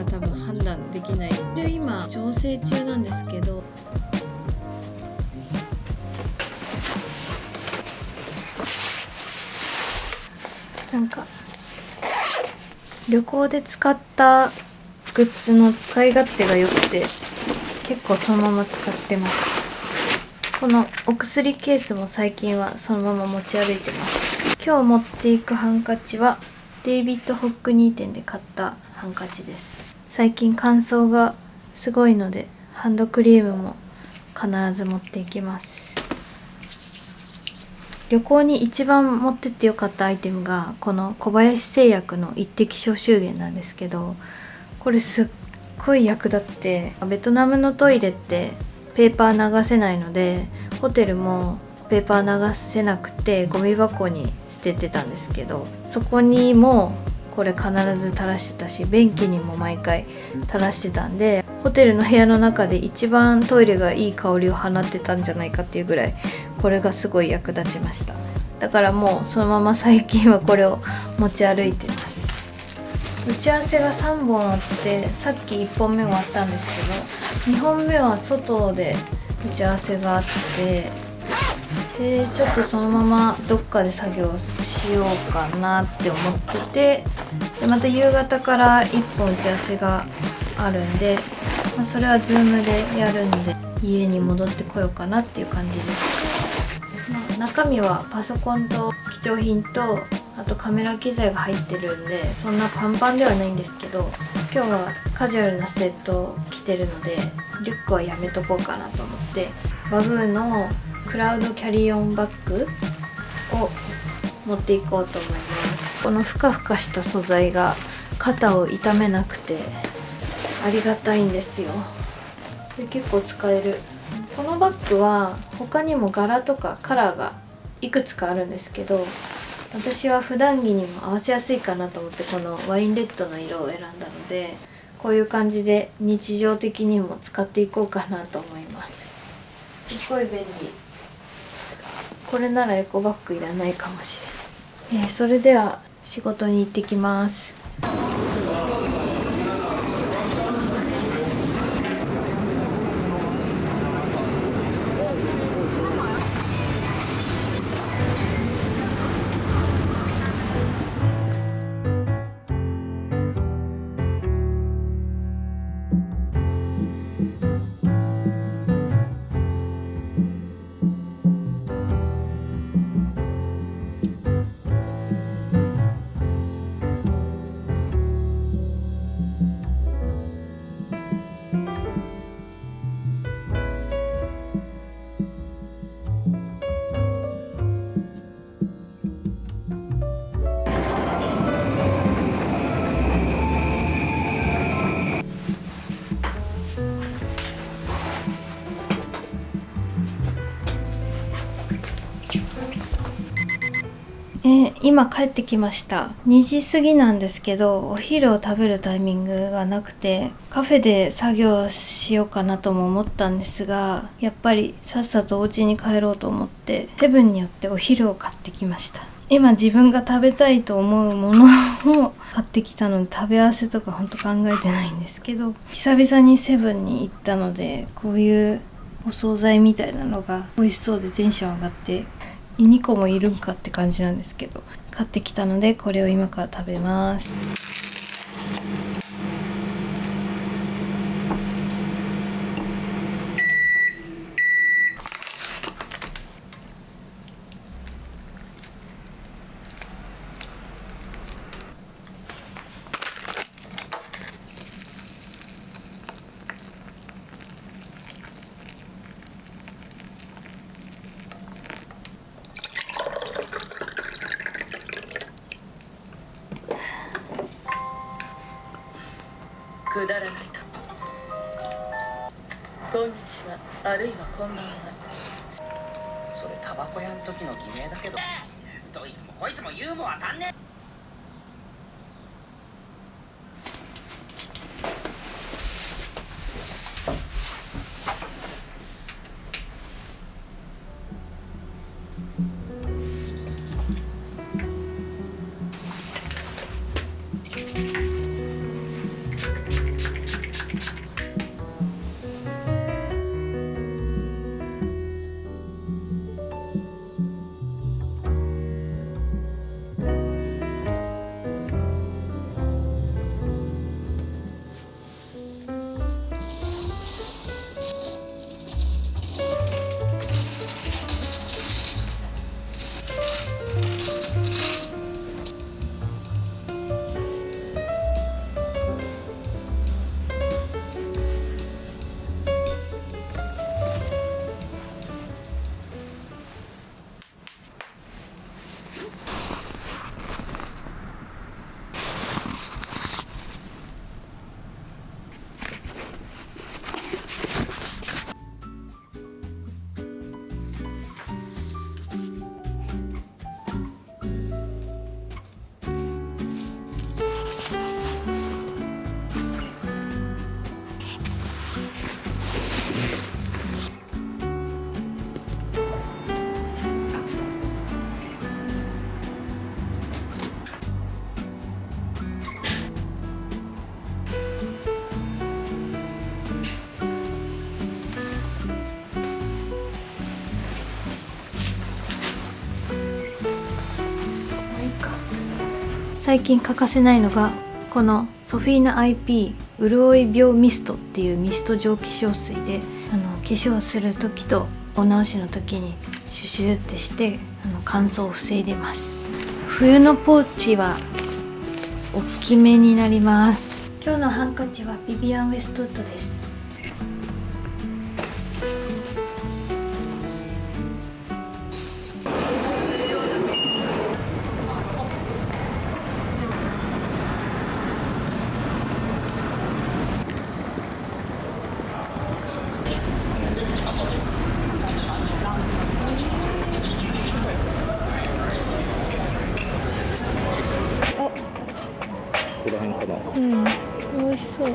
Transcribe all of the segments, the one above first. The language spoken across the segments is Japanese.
か多分判断できない。これ今調整中なんですけど、なんか旅行で使ったグッズの使い勝手が良くて結構そのまま使ってます。このお薬ケースも最近はそのまま持ち歩いてます。今日持っていくハンカチはデイビッド・ホックニー店で買ったハンカチです。最近乾燥がすごいのでハンドクリームも必ず持っていきます。旅行に一番持ってってよかったアイテムがこの小林製薬の一滴消臭源なんですけど、これすっごい役立って、ベトナムのトイレってペーパー流せないのでホテルもペーパー流せなくてゴミ箱に捨ててたんですけど、そこにもこれ必ず垂らしてたし、便器にも毎回垂らしてたんで、ホテルの部屋の中で一番トイレがいい香りを放ってたんじゃないかっていうぐらいこれがすごい役立ちました。だからもうそのまま最近はこれを持ち歩いてます。打ち合わせが3本あって、さっき1本目終わったんですけど、2本目は外で打ち合わせがあって、でちょっとそのままどっかで作業しようかなって思ってて、でまた夕方から1本打ち合わせがあるんで、それは Zoom でやるんで家に戻ってこようかなっていう感じです。中身はパソコンと貴重品とあとカメラ機材が入ってるんで、そんなパンパンではないんですけど、今日はカジュアルなセットを着てるのでリュックはやめとこうかなと思って、バグーのクラウドキャリーオンバッグを持っていこうと思います。このふかふかした素材が肩を痛めなくてありがたいんですよ。で結構使える。このバッグは他にも柄とかカラーがいくつかあるんですけど、私は普段着にも合わせやすいかなと思ってこのワインレッドの色を選んだので、こういう感じで日常的にも使っていこうかなと思います。すごい便利。これならエコバッグいらないかもしれない。それでは仕事に行ってきます。今帰ってきました。2時過ぎなんですけど、お昼を食べるタイミングがなくてカフェで作業しようかなとも思ったんですが、やっぱりさっさとお家に帰ろうと思ってセブンによってお昼を買ってきました。今自分が食べたいと思うものを買ってきたので、食べ合わせとかほんと考えてないんですけど、久々にセブンに行ったので、こういうお惣菜みたいなのが美味しそうでテンション上がって2個もいるんかって感じなんですけど、買ってきたのでこれを今から食べます。くだらないと。こんにちは、あるいはこんばんは。それタバコ屋の時の偽名だけど、どいつもこいつもユーモア足んねえ。最近欠かせないのがこのソフィーナ IP 潤い病ミストっていうミスト状化粧水で化粧する時とお直しの時にシュシュってして乾燥を防いでます。冬のポーチは大きめになります。今日のハンカチはビビアン・ウェストウッドです。ここら辺かな。うん、美味しそう。め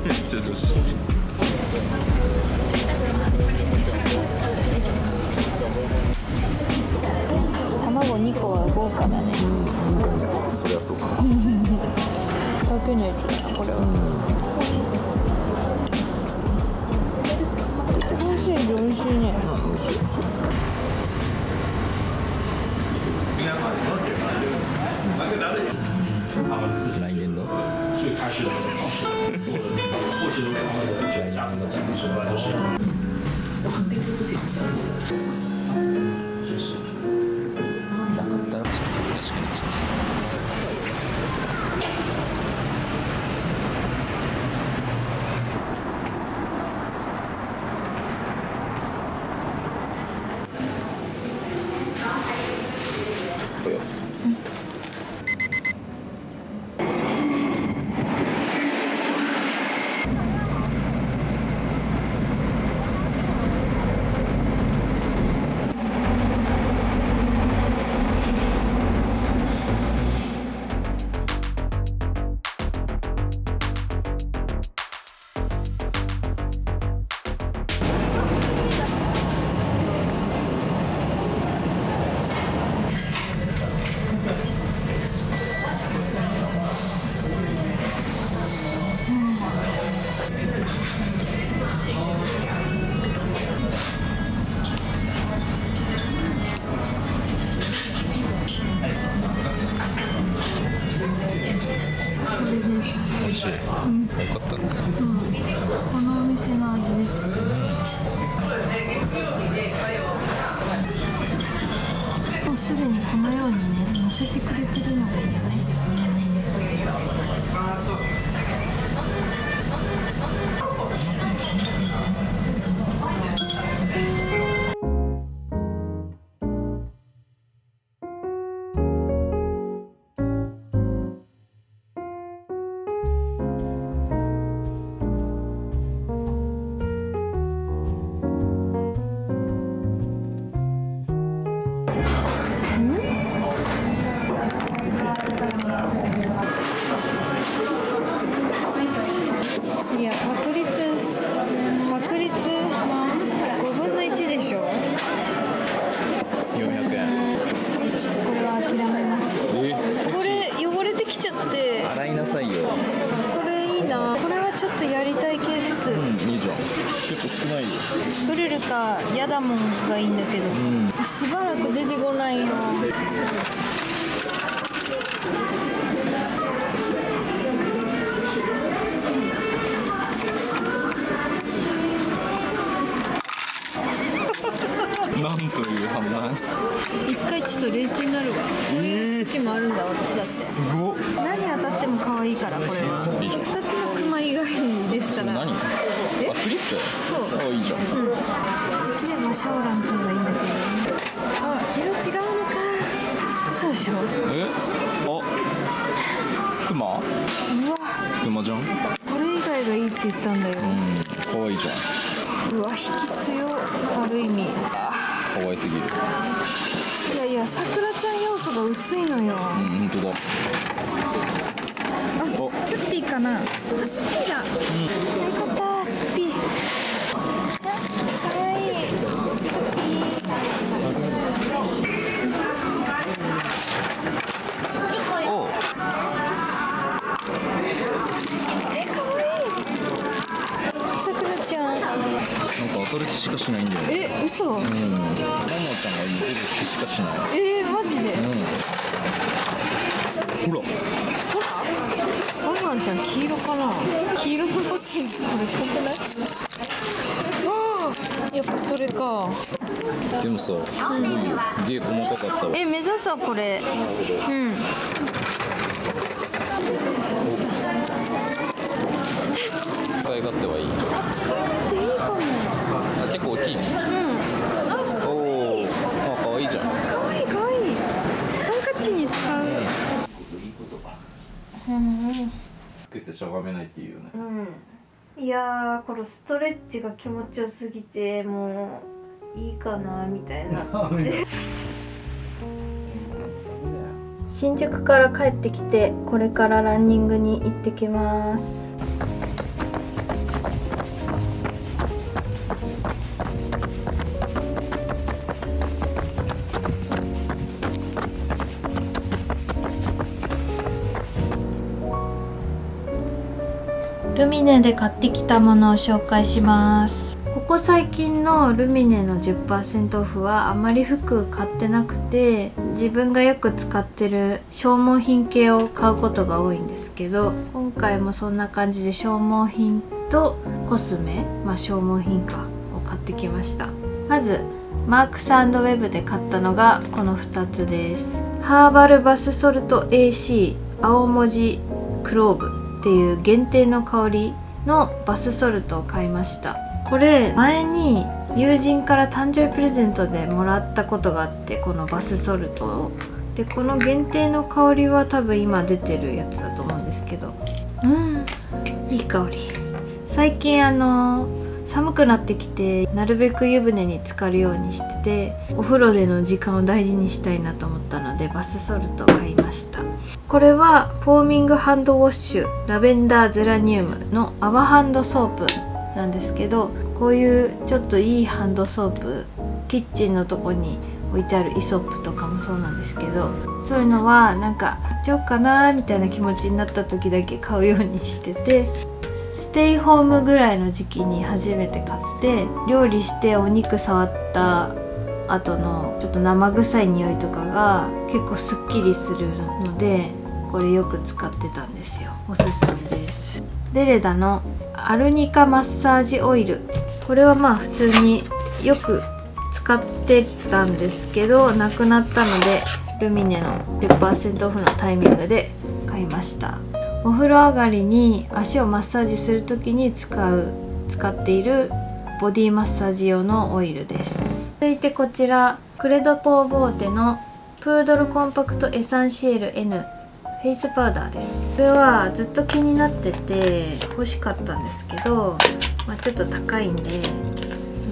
っちゃ女子。卵2個は豪華だね。そりゃそうか。かけないとな、これは。美味しい、美味しいね。美味しい。来年的最开始的那个创始人做的那个，后期都是他们的家庭的经历什么都是。我肯定是不行的。なかったらちょっと恥ずかしくなっちゃった。美味しい。よかった。このお店の味です。もうすでにこのようにね、乗せてくれてるのがいいよね。いや、確率5分の1でしょ。400円。ちょっとこれは諦めます。これ汚れてきちゃって。洗いなさいよ。これいいな。これはちょっとやりたい系です。いいじゃん。結構少ないよ。ブルルかヤダモンがいいんだけど、しばらく出てこないよ。なんという判断。一回ちょっと冷静になるわ。こういう時もあるんだ、私だって。すごっ。何当たっても可愛いから、これは。いいじゃん。2つのクマ以外でしたら。何？あ、クリップ？そう。あ、いいじゃん。でもシャオランくんがいいんだけど。あ、色違うのか。そうでしょ。あ、クマ？うわ。クマじゃん。これ以外がいいって言ったんだよ。可愛いじゃん。うわ、引き強。ある意味。可愛すぎる。いやいや、さくらちゃん要素が薄いのよ。本当だ。あ、スッピーかな。スッピーだ。よかった、スッピー。かわいい。スッピー。おう。かわいい。さくらちゃん。なんか当たる気ししかしないんだよね。嘘。ももちゃんが今出る気しかしない。マジで。ほらワンワンちゃん黄色かな。黄色のパッケージこれぽくない？やっぱそれか。でもさ、すごいよ。芸細かかったわ。目指そうこれ。使い勝手はいい。使い勝手いいかも。結構大きいね。かわいい。かわいいじゃん。かわいいかわいい。ハンカチに使う。いい言葉。つけてしゃがめないっていうよね。いやー、このストレッチが気持ちよすぎてもういいかなみたいな新宿から帰ってきて、これからランニングに行ってきます。ルミネで買ってきたものを紹介します。ここ最近のルミネの 10% オフはあまり服買ってなくて、自分がよく使ってる消耗品系を買うことが多いんですけど、今回もそんな感じで消耗品とコスメ、消耗品かを買ってきました。まずマークス&ウェブで買ったのがこの2つです。ハーバルバスソルト AC 青文字クローブっていう限定の香りのバスソルトを買いました。これ前に友人から誕生日プレゼントでもらったことがあって、このバスソルトを。でこの限定の香りは多分今出てるやつだと思うんですけど、いい香り。最近寒くなってきて、なるべく湯船に浸かるようにしてて、お風呂での時間を大事にしたいなと思ったのでバスソルトを買いました。これはフォーミングハンドウォッシュラベンダーゼラニウムの泡ハンドソープなんですけど、こういうちょっといいハンドソープ、キッチンのとこに置いてあるイソップとかもそうなんですけど、そういうのはなんか買っちゃおうかなみたいな気持ちになった時だけ買うようにしてて、ステイホームぐらいの時期に初めて買って、料理してお肉触った後のちょっと生臭い匂いとかが結構すっきりするので、これよく使ってたんですよ。おすすめです。ベレダのアルニカマッサージオイル、これは普通によく使ってたんですけど、なくなったのでルミネの 10% オフのタイミングで買いました。お風呂上がりに足をマッサージするときに使っているボディマッサージ用のオイルです。続いてこちらクレドポーボーテのプードルコンパクトエサンシエル N フェイスパウダーです。これはずっと気になってて欲しかったんですけど、ちょっと高いんで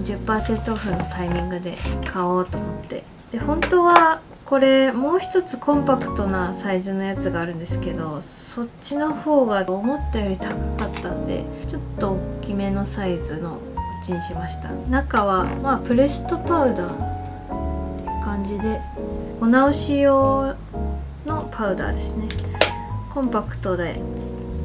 10% オフのタイミングで買おうと思って、で本当はこれもう一つコンパクトなサイズのやつがあるんですけど、そっちの方が思ったより高かったんで、ちょっと大きめのサイズのこっちにしました。中はプレストパウダーって感じで、お直し用のパウダーですね。コンパクトで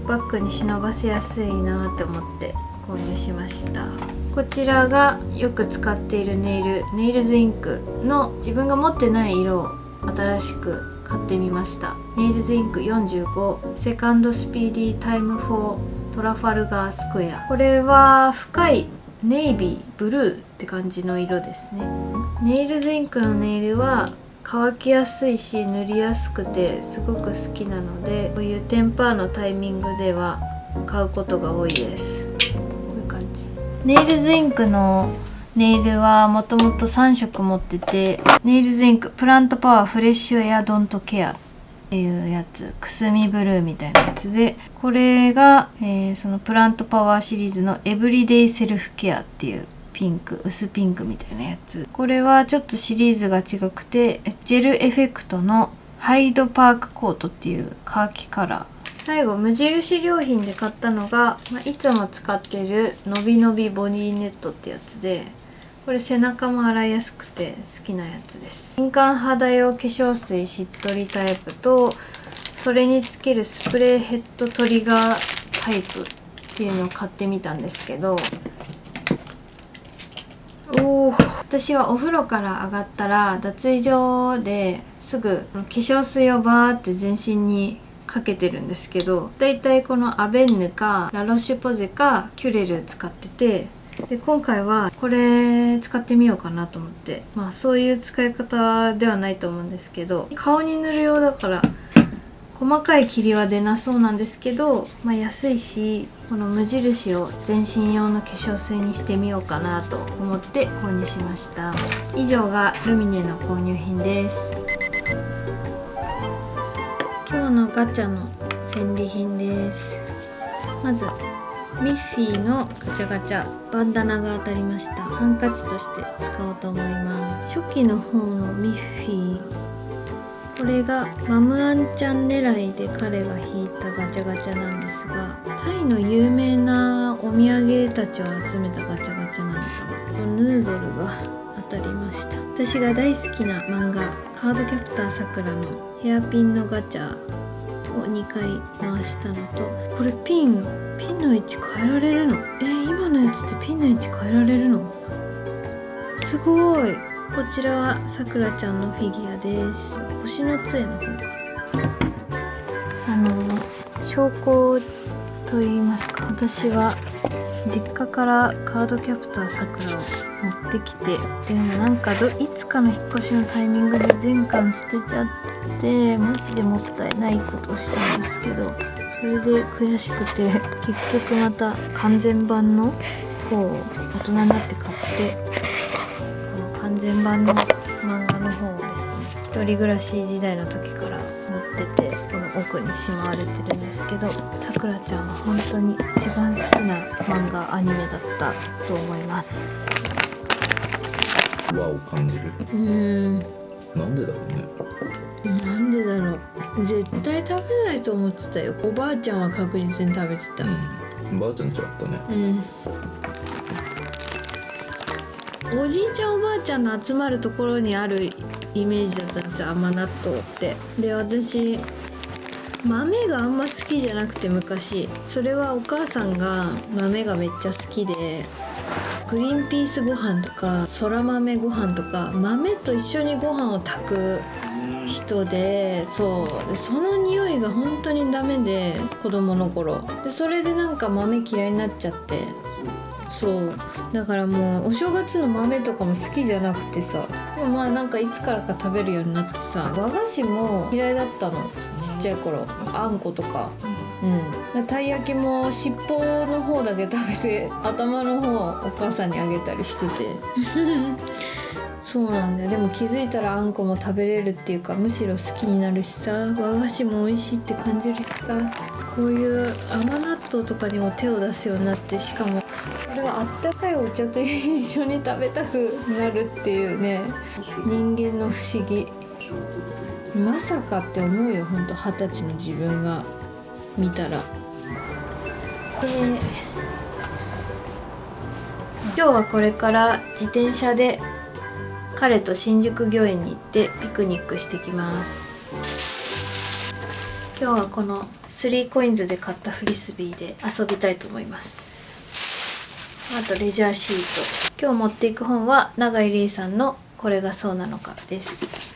バッグに忍ばせやすいなって思って購入しました。こちらがよく使っているネイルズインクの自分が持ってない色を新しく買ってみました。ネイルズインク45セカンドスピーディータイムフォートラファルガースクエア。これは深いネイビーブルーって感じの色ですね。ネイルズインクのネイルは乾きやすいし塗りやすくてすごく好きなので、こういうテンパーのタイミングでは買うことが多いです。こういう感じ。ネイルズインクのネイルはもともと3色持ってて、ネイルズインクプラントパワーフレッシュエアドントケアっていうやつ、くすみブルーみたいなやつで、これが、そのプラントパワーシリーズのエブリデイセルフケアっていうピンク、薄ピンクみたいなやつ。これはちょっとシリーズが違くて、ジェルエフェクトのハイドパークコートっていうカーキカラー。最後無印良品で買ったのが、いつも使ってるのびのびボディネットってやつで、これ背中も洗いやすくて好きなやつです。敏感肌用化粧水しっとりタイプと、それにつけるスプレーヘッドトリガータイプっていうのを買ってみたんですけど、私はお風呂から上がったら脱衣所ですぐ化粧水をバーって全身にかけてるんですけど、だいたいこのアベンヌかラロッシュポゼかキュレル使ってて、で今回はこれ使ってみようかなと思って、まあそういう使い方ではないと思うんですけど、顔に塗る用だから細かい霧は出なそうなんですけど、まあ、安いしこの無印を全身用の化粧水にしてみようかなと思って購入しました。以上がルミネの購入品です。今日のガチャの戦利品です。まずミッフィーのガチャガチャバンダナが当たりました。ハンカチとして使おうと思います。初期の方のミッフィー、これがマムアンちゃん狙いで彼が引いたガチャガチャなんですが、タイの有名なお土産たちを集めたガチャガチャなのかな。ヌードルが当たりました。私が大好きな漫画カードキャプターさくらのヘアピンのガチャを2回回したのと、これピンの位置変えられるの？今のやつってピンの位置変えられるの？すごい。こちらはさくらちゃんのフィギュアです。星の杖の方か。証拠と言いますか、私は実家からカードキャプターさくらを持ってきて、でもなんかいつかの引っ越しのタイミングで全巻捨てちゃって、マジでもったいないことをしたんですけど、それで悔しくて結局また完全版の方を大人になって買って、完全版の漫画の方をですね、一人暮らし時代の時から持ってて、この奥にしまわれてるんですけど、さくらちゃんは本当に一番好きな漫画アニメだったと思います。和を感じる。なんでだろうね。なんでだろう。絶対食べないと思ってたよ。おばあちゃんは確実に食べてた。ばあちゃんちゃったね。おじいちゃんおばあちゃんの集まるところにあるイメージだったんですよ、甘納豆って。で、私豆があんま好きじゃなくて、昔それはお母さんが豆がめっちゃ好きで、グリーンピースご飯とかそら豆ご飯とか豆と一緒にご飯を炊く人で、その匂いが本当にダメで、子供の頃で、それでなんか豆嫌いになっちゃって、そうだからもうお正月の豆とかも好きじゃなくてさ、でもまあなんかいつからか食べるようになってさ、和菓子も嫌いだったの、ちっちゃい頃。あんことか、たい焼きも尻尾の方だけ食べて、頭の方お母さんにあげたりしててそうなんだよ。でも気づいたらあんこも食べれるっていうか、むしろ好きになるしさ、和菓子も美味しいって感じるしさ、こういう甘納豆とかにも手を出すようになって、しかもそれはあったかいお茶と一緒に食べたくなるっていうね、人間の不思議。まさかって思うよ、ほんと20歳の自分が見たら。今日はこれから自転車で彼と新宿御苑に行ってピクニックしてきます。今日はこの3コインズで買ったフリスビーで遊びたいと思います。あとレジャーシート。今日持っていく本は永井玲さんのこれがそうなのかです。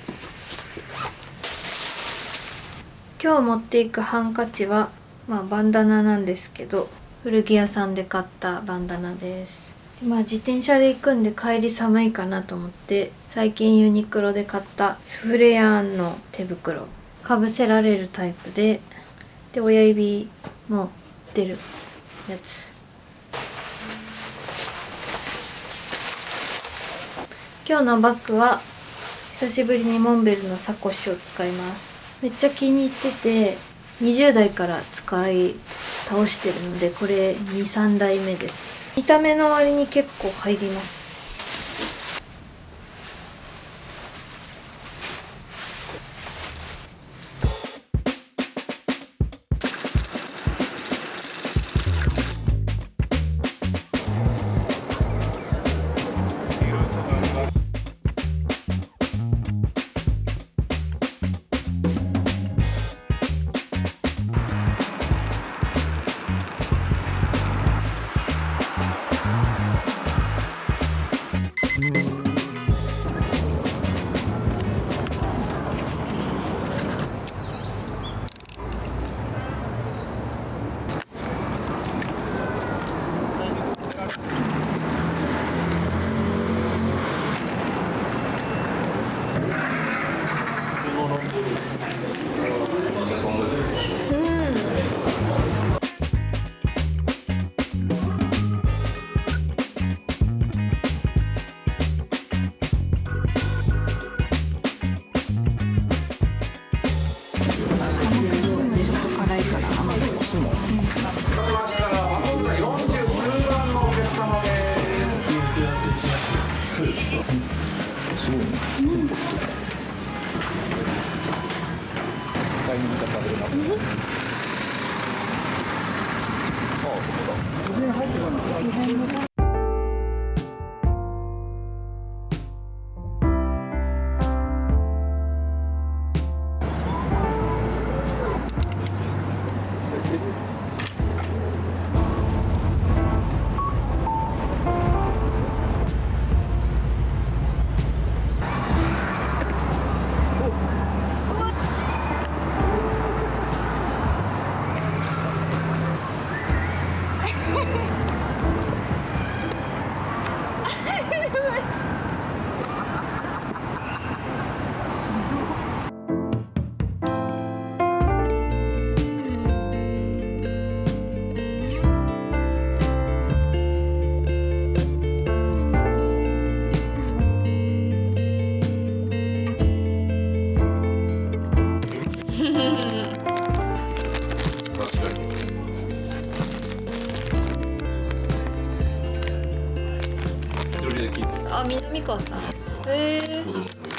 今日持っていくハンカチはバンダナなんですけど、古着屋さんで買ったバンダナです。自転車で行くんで帰り寒いかなと思って、最近ユニクロで買ったスフレヤーンの手袋、かぶせられるタイプで親指も出るやつ。今日のバッグは久しぶりにモンベルのサコッシュを使います。めっちゃ気に入ってて、20代から使い倒してるので、これ 2,3 代目です。見た目の割に結構入ります。口でもちょっと辛いから甘口。すごいね。タイミングが食べれなくなる。あ、南川さん。へえ。子供